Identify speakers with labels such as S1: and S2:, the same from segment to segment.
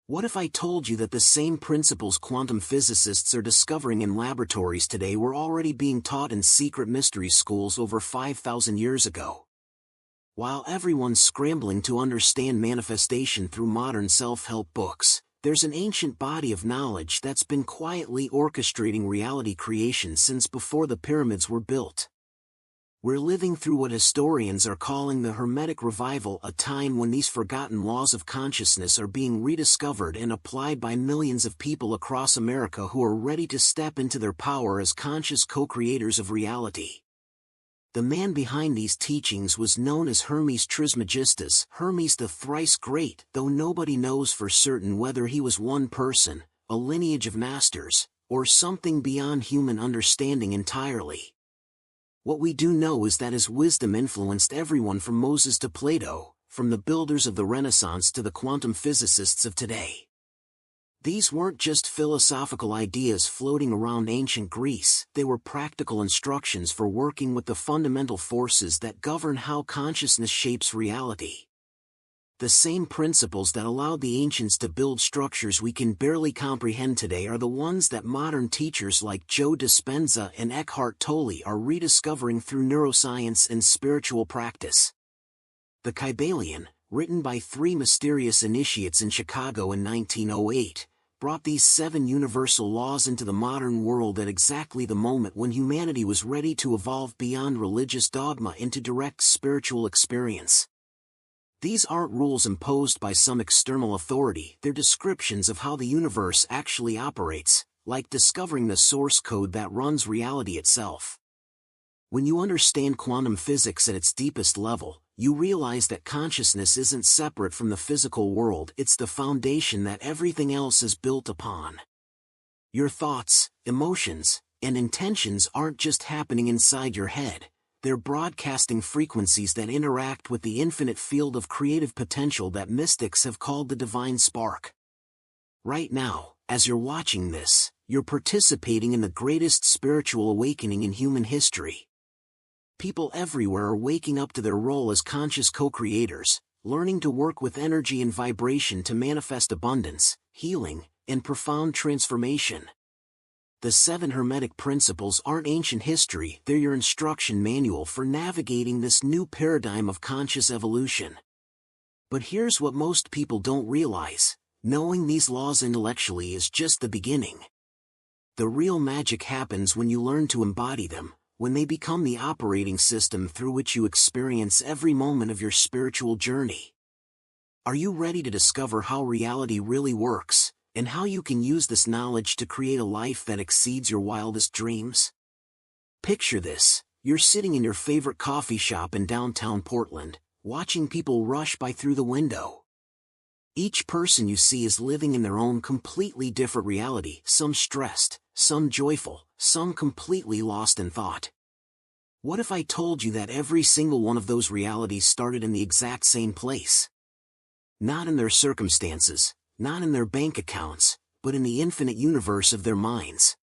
S1: What if I told you that the same principles quantum physicists are discovering in laboratories today were already being taught in secret mystery schools over 5,000 years ago? While everyone's scrambling to understand manifestation through modern self-help books, there's an ancient body of knowledge that's been quietly orchestrating reality creation since before the pyramids were built. We're living through what historians are calling the Hermetic Revival, a time when these forgotten laws of consciousness are being rediscovered and applied by millions of people across America who are ready to step into their power as conscious co-creators of reality. The man behind these teachings was known as Hermes Trismegistus, Hermes the thrice great, though nobody knows for certain whether he was one person, a lineage of masters, or something beyond human understanding entirely. What we do know is that his wisdom influenced everyone from Moses to Plato, from the builders of the Renaissance to the quantum physicists of today. These weren't just philosophical ideas floating around ancient Greece, they were practical instructions for working with the fundamental forces that govern how consciousness shapes reality. The same principles that allowed the ancients to build structures we can barely comprehend today are the ones that modern teachers like Joe Dispenza and Eckhart Tolle are rediscovering through neuroscience and spiritual practice. The Kybalion, written by 3 mysterious initiates in Chicago in 1908, brought these 7 universal laws into the modern world at exactly the moment when humanity was ready to evolve beyond religious dogma into direct spiritual experience. These aren't rules imposed by some external authority, they're descriptions of how the universe actually operates, like discovering the source code that runs reality itself. When you understand quantum physics at its deepest level, you realize that consciousness isn't separate from the physical world, it's the foundation that everything else is built upon. Your thoughts, emotions, and intentions aren't just happening inside your head. They're broadcasting frequencies that interact with the infinite field of creative potential that mystics have called the divine spark. Right now, as you're watching this, you're participating in the greatest spiritual awakening in human history. People everywhere are waking up to their role as conscious co-creators, learning to work with energy and vibration to manifest abundance, healing, and profound transformation. The 7 Hermetic principles aren't ancient history, they're your instruction manual for navigating this new paradigm of conscious evolution. But here's what most people don't realize: knowing these laws intellectually is just the beginning. The real magic happens when you learn to embody them, when they become the operating system through which you experience every moment of your spiritual journey. Are you ready to discover how reality really works, and how you can use this knowledge to create a life that exceeds your wildest dreams? Picture this: you're sitting in your favorite coffee shop in downtown Portland, watching people rush by through the window. Each person you see is living in their own completely different reality, some stressed, some joyful, some completely lost in thought. What if I told you that every single one of those realities started in the exact same place? Not in their circumstances, not in their bank accounts, but in the infinite universe of their minds.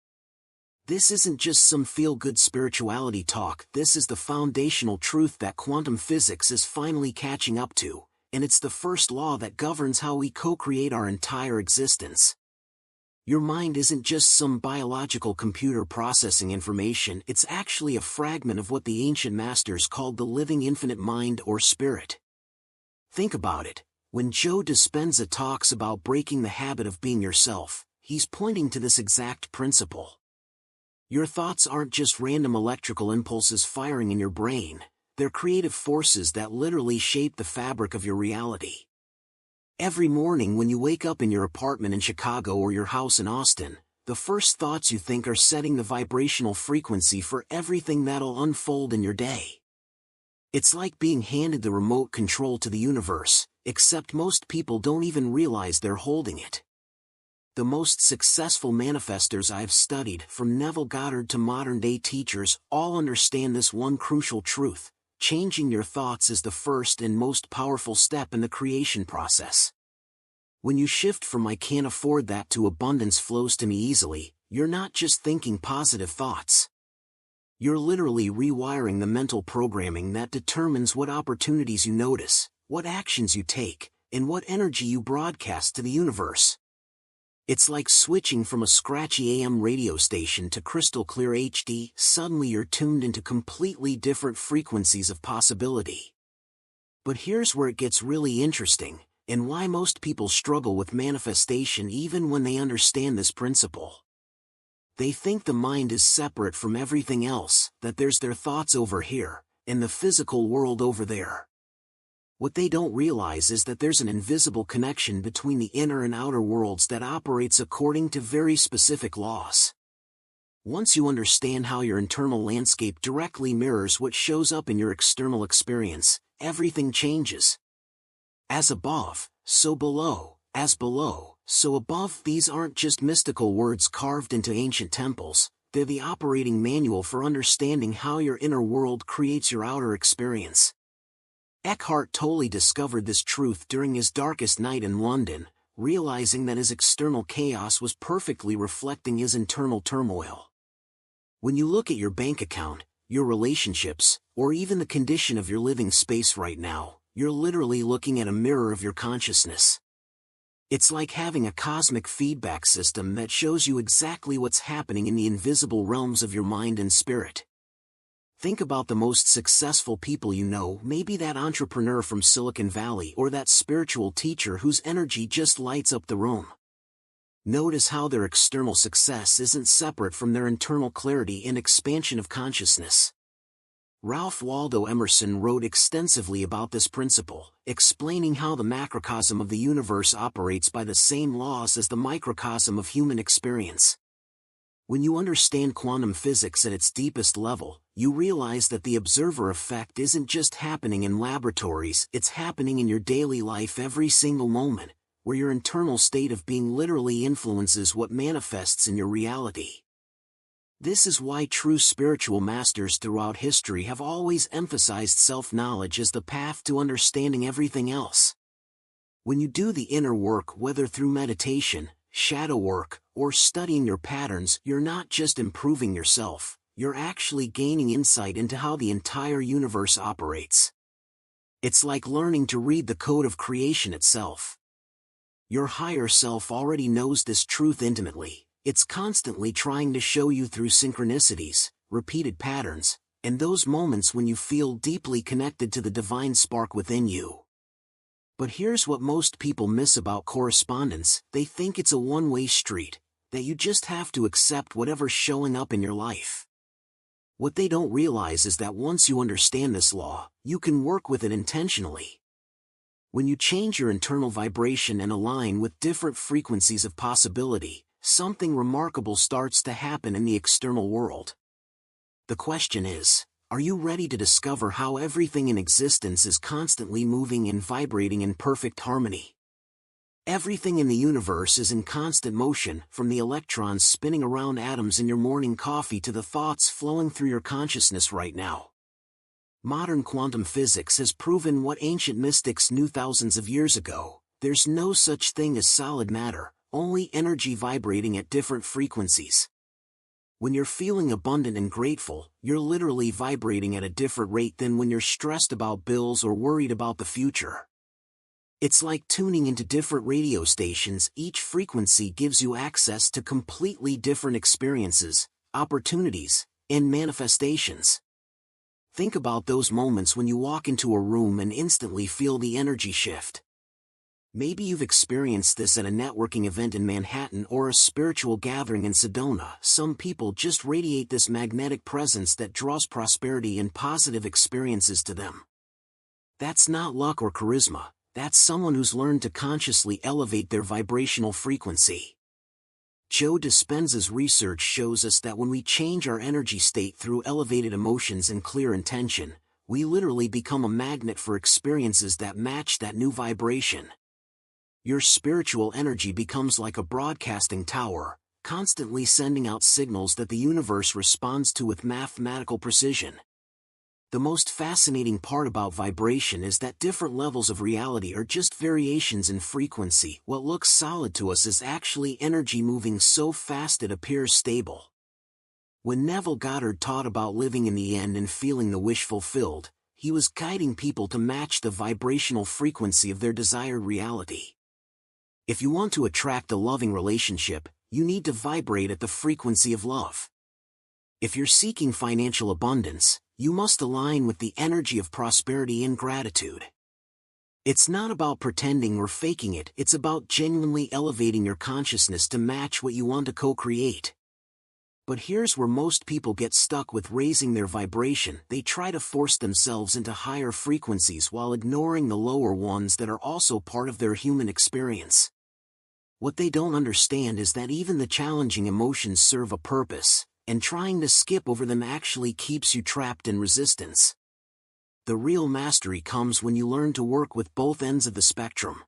S1: This isn't just some feel-good spirituality talk, this is the foundational truth that quantum physics is finally catching up to, and it's the first law that governs how we co-create our entire existence. Your mind isn't just some biological computer processing information, it's actually a fragment of what the ancient masters called the living infinite mind or spirit. Think about it. When Joe Dispenza talks about breaking the habit of being yourself, he's pointing to this exact principle. Your thoughts aren't just random electrical impulses firing in your brain, they're creative forces that literally shape the fabric of your reality. Every morning when you wake up in your apartment in Chicago or your house in Austin, the first thoughts you think are setting the vibrational frequency for everything that'll unfold in your day. It's like being handed the remote control to the universe, except most people don't even realize they're holding it. The most successful manifestors I've studied, from Neville Goddard to modern-day teachers, all understand this one crucial truth: changing your thoughts is the first and most powerful step in the creation process. When you shift from "I can't afford that" to "abundance flows to me easily," you're not just thinking positive thoughts. You're literally rewiring the mental programming that determines what opportunities you notice, what actions you take, and what energy you broadcast to the universe. It's like switching from a scratchy AM radio station to crystal clear HD. Suddenly you're tuned into completely different frequencies of possibility. But here's where it gets really interesting, and why most people struggle with manifestation even when they understand this principle. They think the mind is separate from everything else, that there's their thoughts over here, and the physical world over there. What they don't realize is that there's an invisible connection between the inner and outer worlds that operates according to very specific laws. Once you understand how your internal landscape directly mirrors what shows up in your external experience, everything changes. As above, so below, as below, so above. These aren't just mystical words carved into ancient temples, they're the operating manual for understanding how your inner world creates your outer experience. Eckhart Tolle discovered this truth during his darkest night in London, realizing that his external chaos was perfectly reflecting his internal turmoil. When you look at your bank account, your relationships, or even the condition of your living space right now, you're literally looking at a mirror of your consciousness. It's like having a cosmic feedback system that shows you exactly what's happening in the invisible realms of your mind and spirit. Think about the most successful people you know, maybe that entrepreneur from Silicon Valley or that spiritual teacher whose energy just lights up the room. Notice how their external success isn't separate from their internal clarity and expansion of consciousness. Ralph Waldo Emerson wrote extensively about this principle, explaining how the macrocosm of the universe operates by the same laws as the microcosm of human experience. When you understand quantum physics at its deepest level, you realize that the observer effect isn't just happening in laboratories, it's happening in your daily life every single moment, where your internal state of being literally influences what manifests in your reality. This is why true spiritual masters throughout history have always emphasized self-knowledge as the path to understanding everything else. When you do the inner work, whether through meditation, shadow work, or studying your patterns, you're not just improving yourself, you're actually gaining insight into how the entire universe operates. It's like learning to read the code of creation itself. Your higher self already knows this truth intimately. It's constantly trying to show you through synchronicities, repeated patterns, and those moments when you feel deeply connected to the divine spark within you. But here's what most people miss about correspondence: they think it's a one-way street, that you just have to accept whatever's showing up in your life. What they don't realize is that once you understand this law, you can work with it intentionally. When you change your internal vibration and align with different frequencies of possibility, something remarkable starts to happen in the external world. The question is, are you ready to discover how everything in existence is constantly moving and vibrating in perfect harmony? Everything in the universe is in constant motion, from the electrons spinning around atoms in your morning coffee to the thoughts flowing through your consciousness right now. Modern quantum physics has proven what ancient mystics knew thousands of years ago: there's no such thing as solid matter, only energy vibrating at different frequencies. When you're feeling abundant and grateful, you're literally vibrating at a different rate than when you're stressed about bills or worried about the future. It's like tuning into different radio stations. Each frequency gives you access to completely different experiences, opportunities, and manifestations. Think about those moments when you walk into a room and instantly feel the energy shift. Maybe you've experienced this at a networking event in Manhattan or a spiritual gathering in Sedona. Some people just radiate this magnetic presence that draws prosperity and positive experiences to them. That's not luck or charisma, that's someone who's learned to consciously elevate their vibrational frequency. Joe Dispenza's research shows us that when we change our energy state through elevated emotions and clear intention, we literally become a magnet for experiences that match that new vibration. Your spiritual energy becomes like a broadcasting tower, constantly sending out signals that the universe responds to with mathematical precision. The most fascinating part about vibration is that different levels of reality are just variations in frequency. What looks solid to us is actually energy moving so fast it appears stable. When Neville Goddard taught about living in the end and feeling the wish fulfilled, he was guiding people to match the vibrational frequency of their desired reality. If you want to attract a loving relationship, you need to vibrate at the frequency of love. If you're seeking financial abundance, you must align with the energy of prosperity and gratitude. It's not about pretending or faking it, it's about genuinely elevating your consciousness to match what you want to co-create. But here's where most people get stuck with raising their vibration. They try to force themselves into higher frequencies while ignoring the lower ones that are also part of their human experience. What they don't understand is that even the challenging emotions serve a purpose, and trying to skip over them actually keeps you trapped in resistance. The real mastery comes when you learn to work with both ends of the spectrum.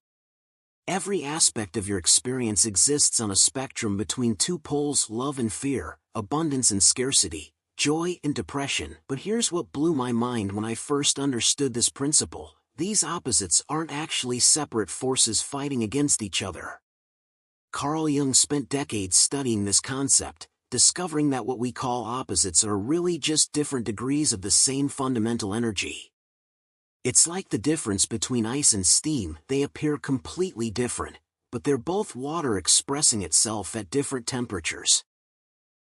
S1: Every aspect of your experience exists on a spectrum between two poles: love and fear, abundance and scarcity, joy and depression. But here's what blew my mind when I first understood this principle: these opposites aren't actually separate forces fighting against each other. Carl Jung spent decades studying this concept, discovering that what we call opposites are really just different degrees of the same fundamental energy. It's like the difference between ice and steam. They appear completely different, but they're both water expressing itself at different temperatures.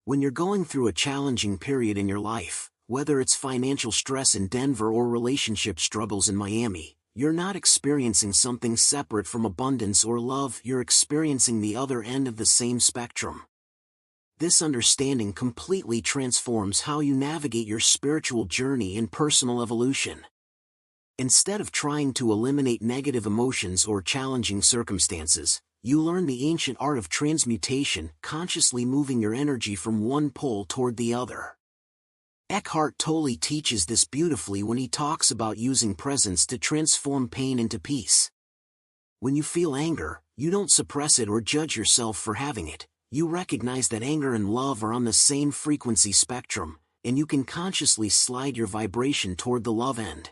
S1: When you're going through a challenging period in your life, whether it's financial stress in Denver or relationship struggles in Miami, you're not experiencing something separate from abundance or love, you're experiencing the other end of the same spectrum. This understanding completely transforms how you navigate your spiritual journey and personal evolution. Instead of trying to eliminate negative emotions or challenging circumstances, you learn the ancient art of transmutation, consciously moving your energy from one pole toward the other. Eckhart Tolle teaches this beautifully when he talks about using presence to transform pain into peace. When you feel anger, you don't suppress it or judge yourself for having it. You recognize that anger and love are on the same frequency spectrum, and you can consciously slide your vibration toward the love end.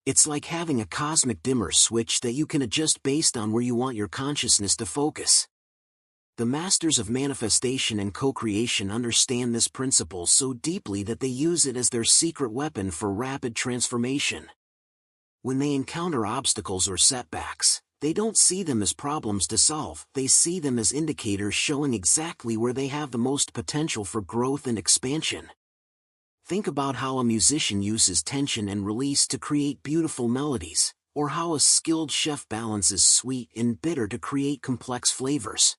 S1: It's like having a cosmic dimmer switch that you can adjust based on where you want your consciousness to focus. The masters of manifestation and co-creation understand this principle so deeply that they use it as their secret weapon for rapid transformation. When they encounter obstacles or setbacks, they don't see them as problems to solve, they see them as indicators showing exactly where they have the most potential for growth and expansion. Think about how a musician uses tension and release to create beautiful melodies, or how a skilled chef balances sweet and bitter to create complex flavors.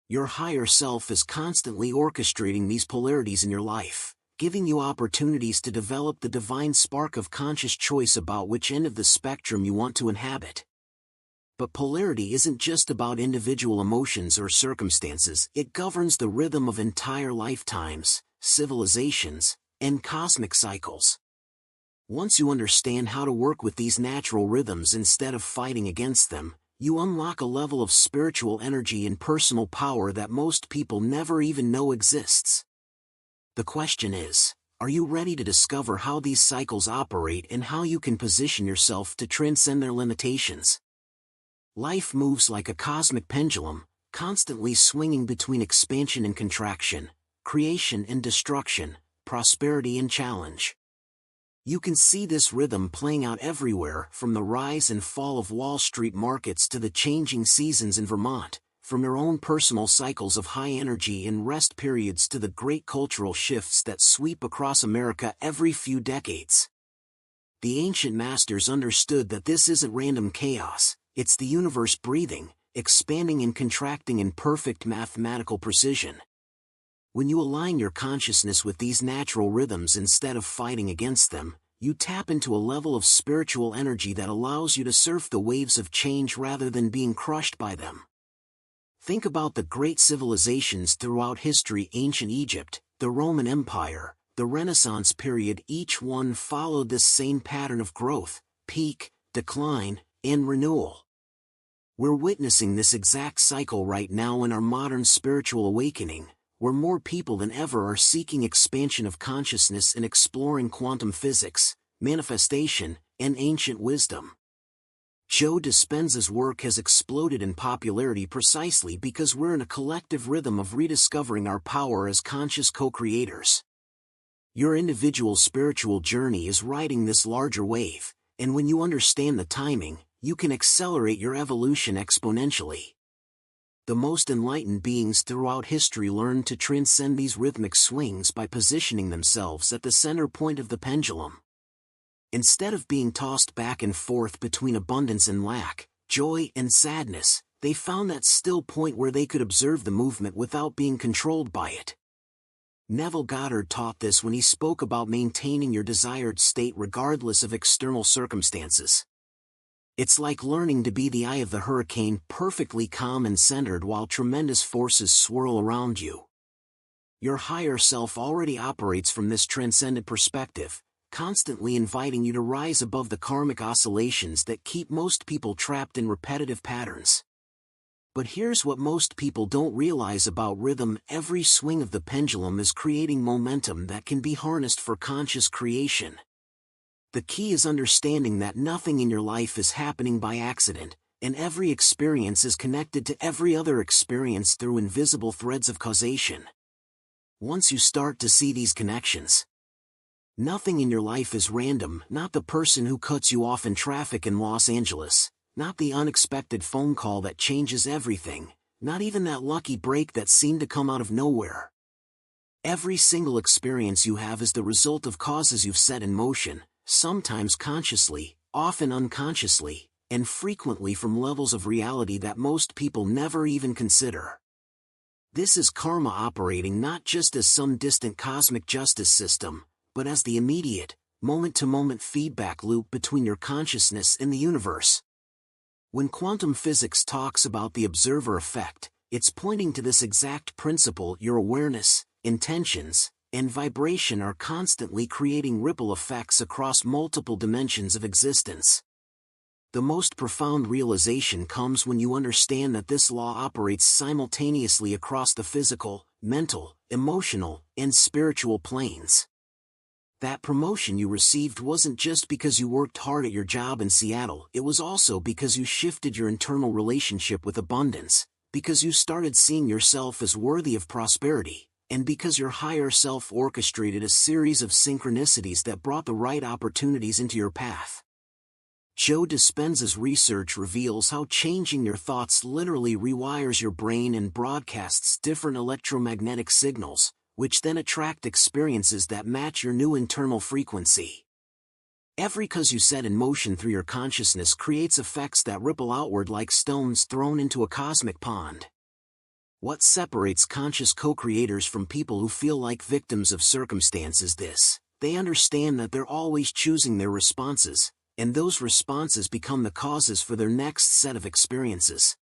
S1: Your higher self is constantly orchestrating these polarities in your life, giving you opportunities to develop the divine spark of conscious choice about which end of the spectrum you want to inhabit. But polarity isn't just about individual emotions or circumstances, it governs the rhythm of entire lifetimes, civilizations, and cosmic cycles. Once you understand how to work with these natural rhythms instead of fighting against them, you unlock a level of spiritual energy and personal power that most people never even know exists. The question is, are you ready to discover how these cycles operate and how you can position yourself to transcend their limitations? Life moves like a cosmic pendulum, constantly swinging between expansion and contraction, creation and destruction, prosperity and challenge. You can see this rhythm playing out everywhere, from the rise and fall of Wall Street markets to the changing seasons in Vermont, from your own personal cycles of high energy and rest periods to the great cultural shifts that sweep across America every few decades. The ancient masters understood that this isn't random chaos, it's the universe breathing, expanding and contracting in perfect mathematical precision. When you align your consciousness with these natural rhythms instead of fighting against them, you tap into a level of spiritual energy that allows you to surf the waves of change rather than being crushed by them. Think about the great civilizations throughout history: ancient Egypt, the Roman Empire, the Renaissance period. Each one followed this same pattern of growth, peak, decline, and renewal. We're witnessing this exact cycle right now in our modern spiritual awakening, where more people than ever are seeking expansion of consciousness and exploring quantum physics, manifestation, and ancient wisdom. Joe Dispenza's work has exploded in popularity precisely because we're in a collective rhythm of rediscovering our power as conscious co-creators. Your individual spiritual journey is riding this larger wave, and when you understand the timing, you can accelerate your evolution exponentially. The most enlightened beings throughout history learned to transcend these rhythmic swings by positioning themselves at the center point of the pendulum. Instead of being tossed back and forth between abundance and lack, joy and sadness, they found that still point where they could observe the movement without being controlled by it. Neville Goddard taught this when he spoke about maintaining your desired state regardless of external circumstances. It's like learning to be the eye of the hurricane, perfectly calm and centered while tremendous forces swirl around you. Your higher self already operates from this transcendent perspective, constantly inviting you to rise above the karmic oscillations that keep most people trapped in repetitive patterns. But here's what most people don't realize about rhythm: every swing of the pendulum is creating momentum that can be harnessed for conscious creation. The key is understanding that nothing in your life is happening by accident, and every experience is connected to every other experience through invisible threads of causation. Once you start to see these connections, nothing in your life is random, not the person who cuts you off in traffic in Los Angeles, not the unexpected phone call that changes everything, not even that lucky break that seemed to come out of nowhere. Every single experience you have is the result of causes you've set in motion, sometimes consciously, often unconsciously, and frequently from levels of reality that most people never even consider. This is karma operating not just as some distant cosmic justice system, but as the immediate, moment-to-moment feedback loop between your consciousness and the universe. When quantum physics talks about the observer effect, it's pointing to this exact principle. Your awareness, intentions, and vibration are constantly creating ripple effects across multiple dimensions of existence. The most profound realization comes when you understand that this law operates simultaneously across the physical, mental, emotional, and spiritual planes. That promotion you received wasn't just because you worked hard at your job in Seattle, it was also because you shifted your internal relationship with abundance, because you started seeing yourself as worthy of prosperity, and because your higher self orchestrated a series of synchronicities that brought the right opportunities into your path. Joe Dispenza's research reveals how changing your thoughts literally rewires your brain and broadcasts different electromagnetic signals, which then attract experiences that match your new internal frequency. Every cause you set in motion through your consciousness creates effects that ripple outward like stones thrown into a cosmic pond. What separates conscious co-creators from people who feel like victims of circumstance is this: they understand that they're always choosing their responses, and those responses become the causes for their next set of experiences.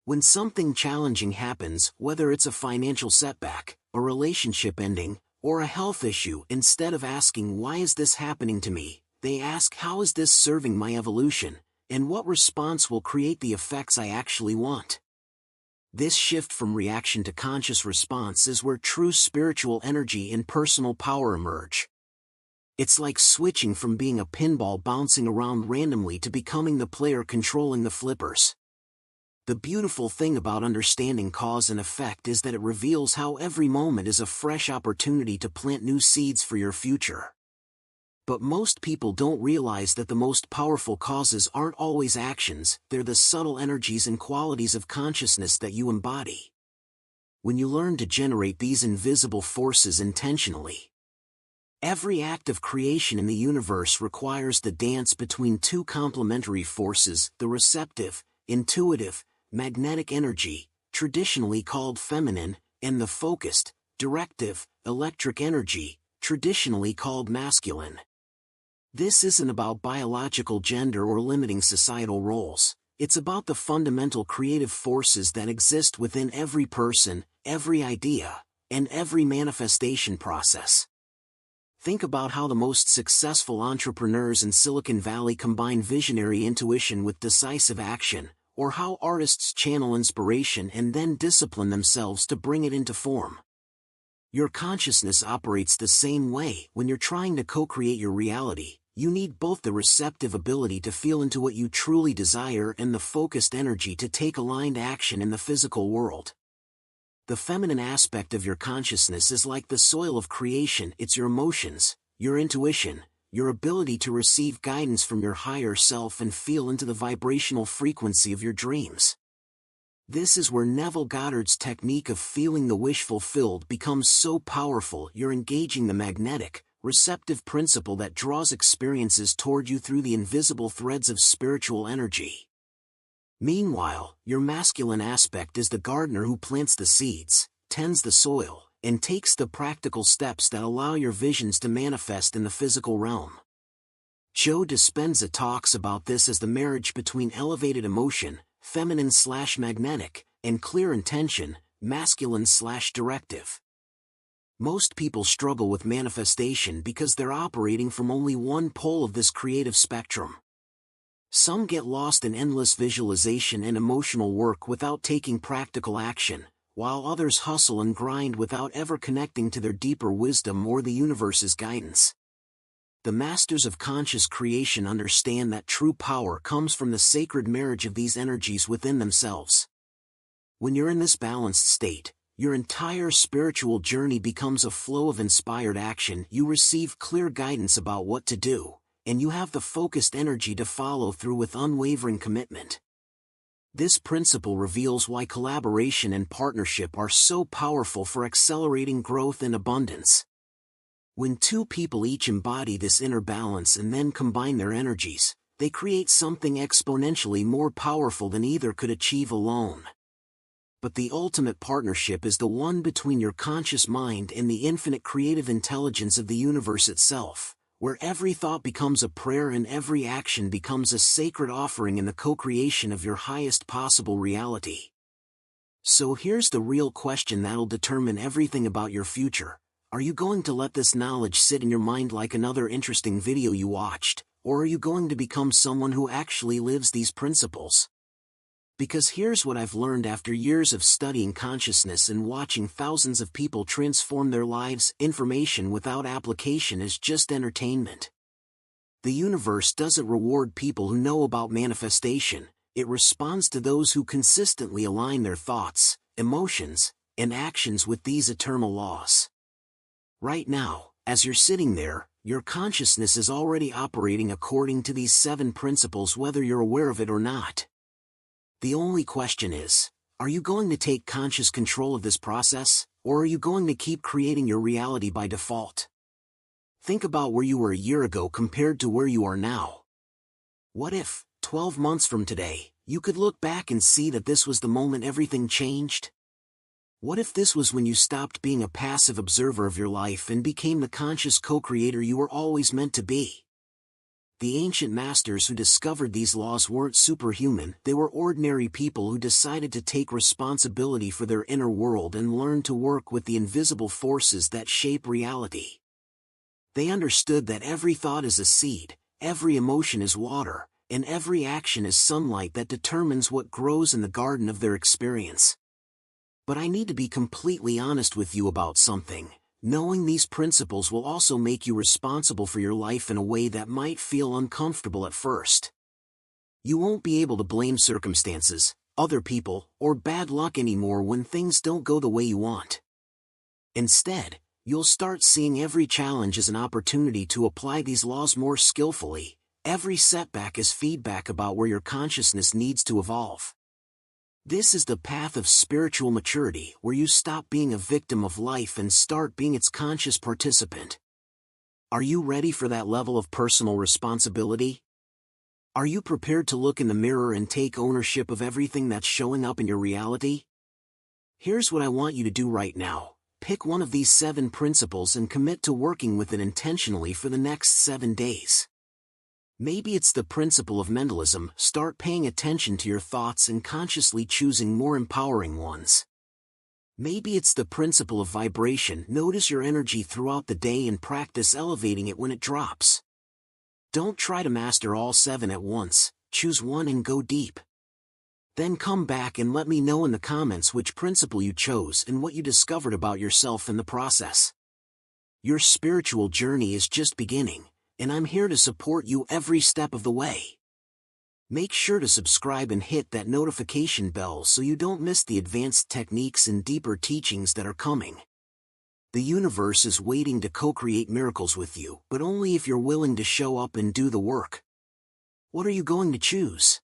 S1: When something challenging happens, whether it's a financial setback, a relationship ending, or a health issue, instead of asking "why is this happening to me?" they ask "how is this serving my evolution, and what response will create the effects I actually want?" This shift from reaction to conscious response is where true spiritual energy and personal power emerge. It's like switching from being a pinball bouncing around randomly to becoming the player controlling the flippers. The beautiful thing about understanding cause and effect is that it reveals how every moment is a fresh opportunity to plant new seeds for your future. But most people don't realize that the most powerful causes aren't always actions, they're the subtle energies and qualities of consciousness that you embody. When you learn to generate these invisible forces intentionally, every act of creation in the universe requires the dance between two complementary forces: the receptive, intuitive, magnetic energy, traditionally called feminine, and the focused, directive, electric energy, traditionally called masculine. This isn't about biological gender or limiting societal roles. It's about the fundamental creative forces that exist within every person, every idea, and every manifestation process. Think about how the most successful entrepreneurs in Silicon Valley combine visionary intuition with decisive action, or how artists channel inspiration and then discipline themselves to bring it into form. Your consciousness operates the same way. When you're trying to co-create your reality, you need both the receptive ability to feel into what you truly desire and the focused energy to take aligned action in the physical world. The feminine aspect of your consciousness is like the soil of creation. It's your emotions, your intuition, your ability to receive guidance from your higher self and feel into the vibrational frequency of your dreams. This is where Neville Goddard's technique of feeling the wish fulfilled becomes so powerful. You're engaging the magnetic, receptive principle that draws experiences toward you through the invisible threads of spiritual energy. Meanwhile, your masculine aspect is the gardener who plants the seeds, tends the soil, and takes the practical steps that allow your visions to manifest in the physical realm. Joe Dispenza talks about this as the marriage between elevated emotion, feminine/magnetic, and clear intention, masculine/directive. Most people struggle with manifestation because they're operating from only one pole of this creative spectrum. Some get lost in endless visualization and emotional work without taking practical action, while others hustle and grind without ever connecting to their deeper wisdom or the universe's guidance. The masters of conscious creation understand that true power comes from the sacred marriage of these energies within themselves. When you're in this balanced state, your entire spiritual journey becomes a flow of inspired action. You receive clear guidance about what to do, and you have the focused energy to follow through with unwavering commitment. This principle reveals why collaboration and partnership are so powerful for accelerating growth and abundance. When two people each embody this inner balance and then combine their energies, they create something exponentially more powerful than either could achieve alone. But the ultimate partnership is the one between your conscious mind and the infinite creative intelligence of the universe itself, where every thought becomes a prayer and every action becomes a sacred offering in the co-creation of your highest possible reality. So here's the real question that'll determine everything about your future. Are you going to let this knowledge sit in your mind like another interesting video you watched, or are you going to become someone who actually lives these principles? Because here's what I've learned after years of studying consciousness and watching thousands of people transform their lives. Information without application is just entertainment. The universe doesn't reward people who know about manifestation, it responds to those who consistently align their thoughts, emotions, and actions with these eternal laws. Right now, as you're sitting there, your consciousness is already operating according to these 7 principles whether you're aware of it or not. The only question is, are you going to take conscious control of this process, or are you going to keep creating your reality by default? Think about where you were a year ago compared to where you are now. What if, 12 months from today, you could look back and see that this was the moment everything changed? What if this was when you stopped being a passive observer of your life and became the conscious co-creator you were always meant to be? The ancient masters who discovered these laws weren't superhuman, they were ordinary people who decided to take responsibility for their inner world and learn to work with the invisible forces that shape reality. They understood that every thought is a seed, every emotion is water, and every action is sunlight that determines what grows in the garden of their experience. But I need to be completely honest with you about something. Knowing these principles will also make you responsible for your life in a way that might feel uncomfortable at first. You won't be able to blame circumstances, other people, or bad luck anymore when things don't go the way you want. Instead, you'll start seeing every challenge as an opportunity to apply these laws more skillfully. Every setback is feedback about where your consciousness needs to evolve. This is the path of spiritual maturity, where you stop being a victim of life and start being its conscious participant. Are you ready for that level of personal responsibility? Are you prepared to look in the mirror and take ownership of everything that's showing up in your reality? Here's what I want you to do right now. Pick one of these 7 principles and commit to working with it intentionally for the next 7 days. Maybe it's the principle of mentalism. Start paying attention to your thoughts and consciously choosing more empowering ones. Maybe it's the principle of vibration. Notice your energy throughout the day and practice elevating it when it drops. Don't try to master all 7 at once, choose one and go deep. Then come back and let me know in the comments which principle you chose and what you discovered about yourself in the process. Your spiritual journey is just beginning, and I'm here to support you every step of the way. Make sure to subscribe and hit that notification bell so you don't miss the advanced techniques and deeper teachings that are coming. The universe is waiting to co-create miracles with you, but only if you're willing to show up and do the work. What are you going to choose?